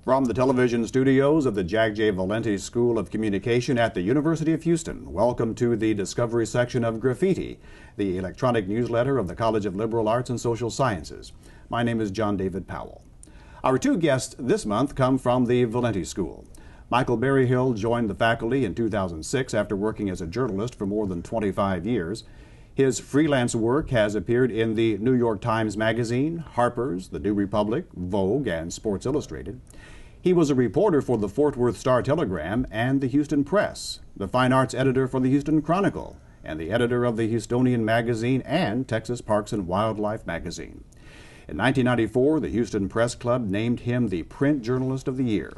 From the television studios of the Jack J. Valenti School of Communication at the University of Houston, welcome to the Discovery section of Graffiti, the electronic newsletter of the College of Liberal Arts and Social Sciences. My name is John David Powell. Our two guests this month come from the Valenti School. Michael Berryhill joined the faculty in 2006 after working as a journalist for more than 25 years. His freelance work has appeared in the New York Times Magazine, Harper's, the New Republic, Vogue, and Sports Illustrated. He was a reporter for the Fort Worth Star-Telegram and the Houston Press, the fine arts editor for the Houston Chronicle, and the editor of the Houstonian Magazine and Texas Parks and Wildlife Magazine. In 1994, the Houston Press Club named him the Print Journalist of the Year.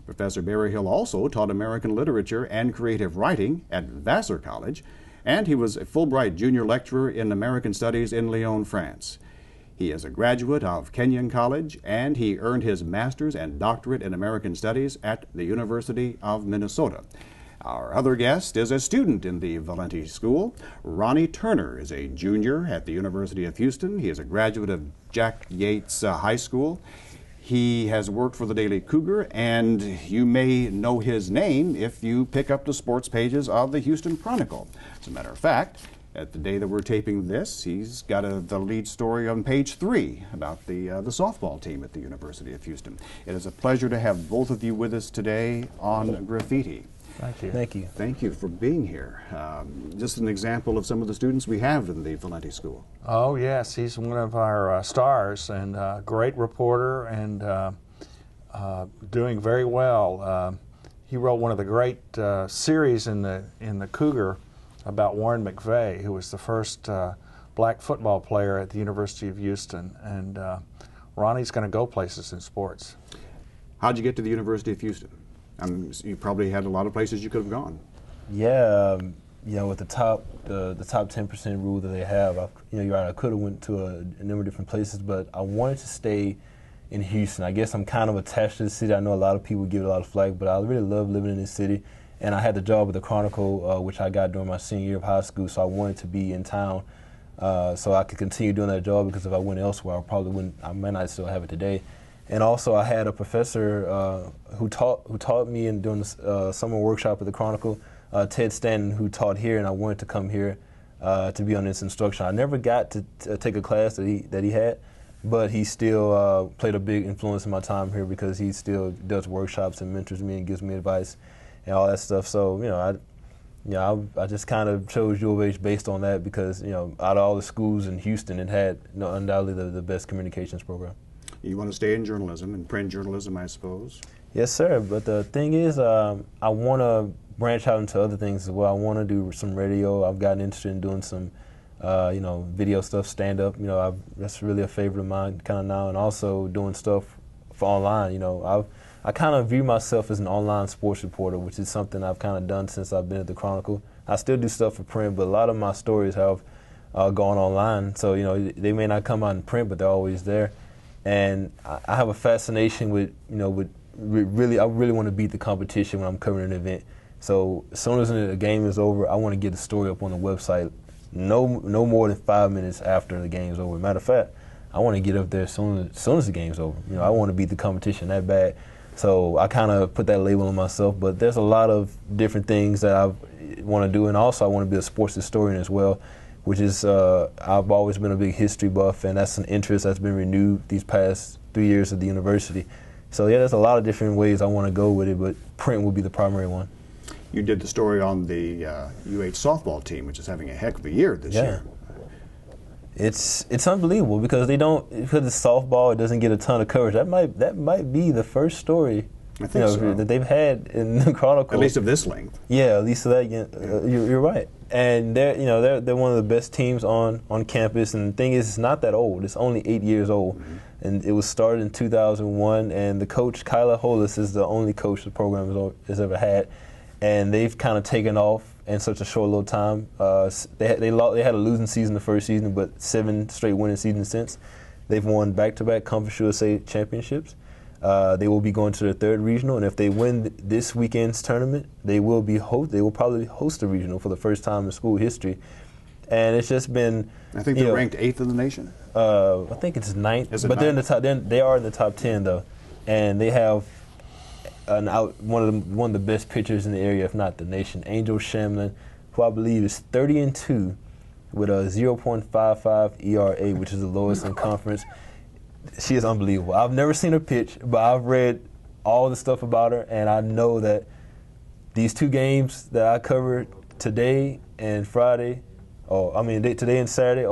Professor Berryhill also taught American literature and creative writing at Vassar College, and he was a Fulbright Junior Lecturer in American Studies in Lyon, France. He is a graduate of Kenyon College, and he earned his master's and doctorate in American Studies at the University of Minnesota. Our other guest is a student in the Valenti School. Ronnie Turner is a junior at the University of Houston. He is a graduate of Jack Yates High School. He has worked for the Daily Cougar, and you may know his name if you pick up the sports pages of the Houston Chronicle. As a matter of fact, at the day that we're taping this, he's got the lead story on page 3 about the softball team at the University of Houston. It is a pleasure to have both of you with us today on Graffiti. Thank you. Thank you. Thank you for being here. Just an example of some of the students we have in the Valenti School. Oh, yes. He's one of our stars and a great reporter and doing very well. He wrote one of the great series in the Cougar about Warren McVeigh, who was the first black football player at the University of Houston. And Ronnie's going to go places in sports. How'd you get to the University of Houston? You probably had a lot of places you could have gone. Yeah, you know, with the top 10% rule that they have, you're right, I could have went to a number of different places, but I wanted to stay in Houston. I guess I'm kind of attached to the city. I know a lot of people give it a lot of flack, but I really love living in this city. And I had the job at the Chronicle, which I got during my senior year of high school, so I wanted to be in town so I could continue doing that job, because if I went elsewhere, I might not still have it today. And also, I had a professor who taught me during the summer workshop at the Chronicle, Ted Stanton, who taught here, and I wanted to come here to be on this instruction. I never got to take a class that he had, but he still played a big influence in my time here, because he still does workshops and mentors me and gives me advice and all that stuff. So, I just kind of chose U of H based on that, because, out of all the schools in Houston, it had undoubtedly the best communications program. You want to stay in journalism, and print journalism, I suppose? Yes, sir. But the thing is, I want to branch out into other things as well. I want to do some radio. I've gotten interested in doing some, video stuff, stand-up. That's really a favorite of mine kind of now, and also doing stuff for online. I kind of view myself as an online sports reporter, which is something I've kind of done since I've been at the Chronicle. I still do stuff for print, but a lot of my stories have gone online. So, they may not come out in print, but they're always there. And I have a fascination with, I really want to beat the competition when I'm covering an event. So as soon as the game is over, I want to get the story up on the website no more than 5 minutes after the game's over. Matter of fact, I want to get up there as soon as the game's over. I want to beat the competition that bad. So I kind of put that label on myself. But there's a lot of different things that I want to do, and also I want to be a sports historian as well, which is, I've always been a big history buff, and that's an interest that's been renewed these past 3 years at the university. So yeah, there's a lot of different ways I want to go with it, but print will be the primary one. You did the story on the UH softball team, which is having a heck of a year this year. It's unbelievable, because it's softball, it doesn't get a ton of coverage. That might be the first story I think so. that they've had in the Chronicle. At least of this length. Yeah, at least of that. You're right. And they're one of the best teams on campus. And the thing is, it's not that old. It's only 8 years old, and it was started in 2001. And the coach, Kyla Hollis, is the only coach the program has ever had. And they've kind of taken off in such a short little time. They had a losing season the first season, but 7 straight winning seasons since. They've won back-to-back Conference USA championships. They will be going to their 3rd regional, and if they win this weekend's tournament, they will probably host a regional for the first time in school history. And it's just been. I think they're ranked 8th in the nation. I think it's 9th, but they're in the top. They are in the top 10 though, and they have one of the best pitchers in the area, if not the nation, Angel Shamlin, who I believe is 30-2 with a 0.55 ERA, which is the lowest in conference. She is unbelievable. I've never seen her pitch, but I've read all the stuff about her, and I know that these two games that I covered today and Friday, today and Saturday,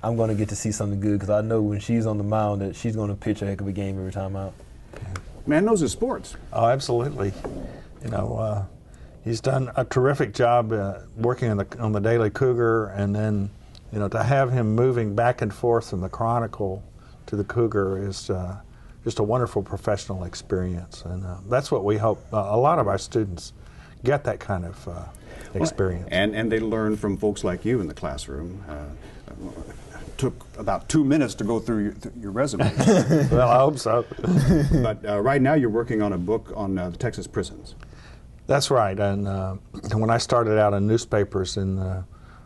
I'm going to get to see something good because I know when she's on the mound that she's going to pitch a heck of a game every time out. Man knows his sports. Oh, absolutely. You know, he's done a terrific job working on the Daily Cougar, and then, you know, to have him moving back and forth from the Chronicle to the Cougar is just a wonderful professional experience, and that's what we hope a lot of our students get, that kind of experience. And they learn from folks like you in the classroom. Took about 2 minutes to go through your resume. Well, I hope so. But right now you're working on a book on the Texas prisons. That's right, and when I started out in newspapers in the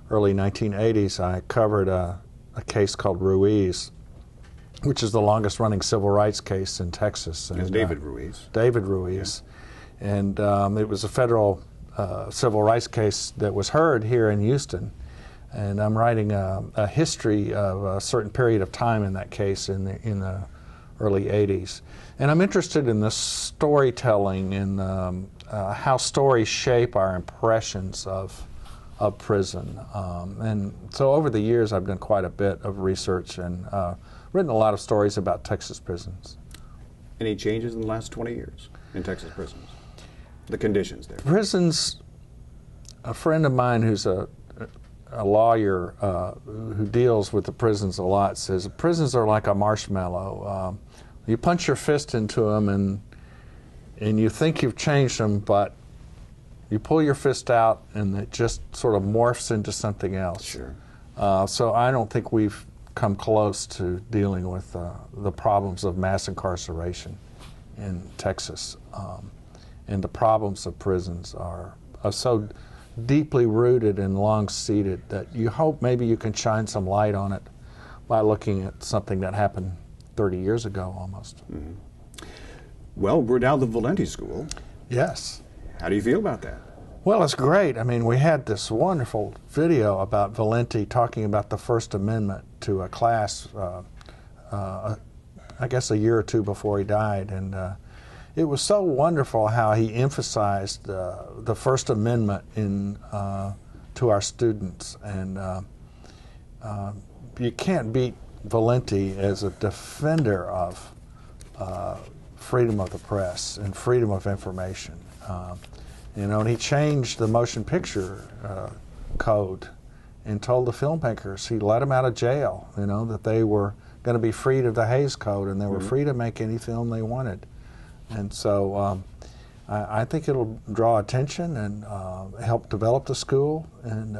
early 1980s, I covered a case called Ruiz, which is the longest running civil rights case in Texas. It's David Ruiz. David Ruiz. Yeah. And it was a federal civil rights case that was heard here in Houston. And I'm writing a history of a certain period of time in that case in the early 80s. And I'm interested in the storytelling and how stories shape our impressions of prison. And so over the years I've done quite a bit of research and written a lot of stories about Texas prisons. Any changes in the last 20 years in Texas prisons? The conditions there? Prisons, a friend of mine who's a lawyer who deals with the prisons a lot says prisons are like a marshmallow. You punch your fist into them and you think you've changed them, but you pull your fist out and it just sort of morphs into something else. Sure. So I don't think we've come close to dealing with the problems of mass incarceration in Texas. And the problems of prisons are so deeply rooted and long-seated that you hope maybe you can shine some light on it by looking at something that happened 30 years ago almost. Mm-hmm. Well, we're now at the Valenti School. Yes. How do you feel about that? Well, it's great. I mean, we had this wonderful video about Valenti talking about the First Amendment to a class, I guess a year or two before he died, and it was so wonderful how he emphasized the First Amendment to our students, and you can't beat Valenti as a defender of freedom of the press and freedom of information. You know, and he changed the motion picture code and told the filmmakers, he let them out of jail, you know, that they were going to be freed of the Hays Code and they were free to make any film they wanted. And so I think it'll draw attention and help develop the school, and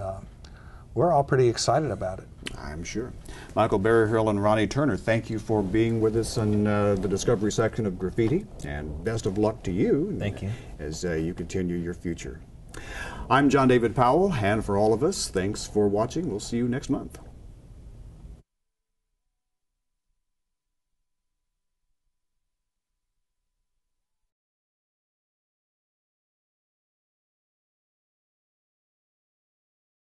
we're all pretty excited about it. I'm sure. Michael Berryhill and Ronnie Turner, thank you for being with us in the Discovery section of Graffiti, and best of luck to you. Thank you. As you continue your future. I'm John David Powell, and for all of us, thanks for watching. We'll see you next month.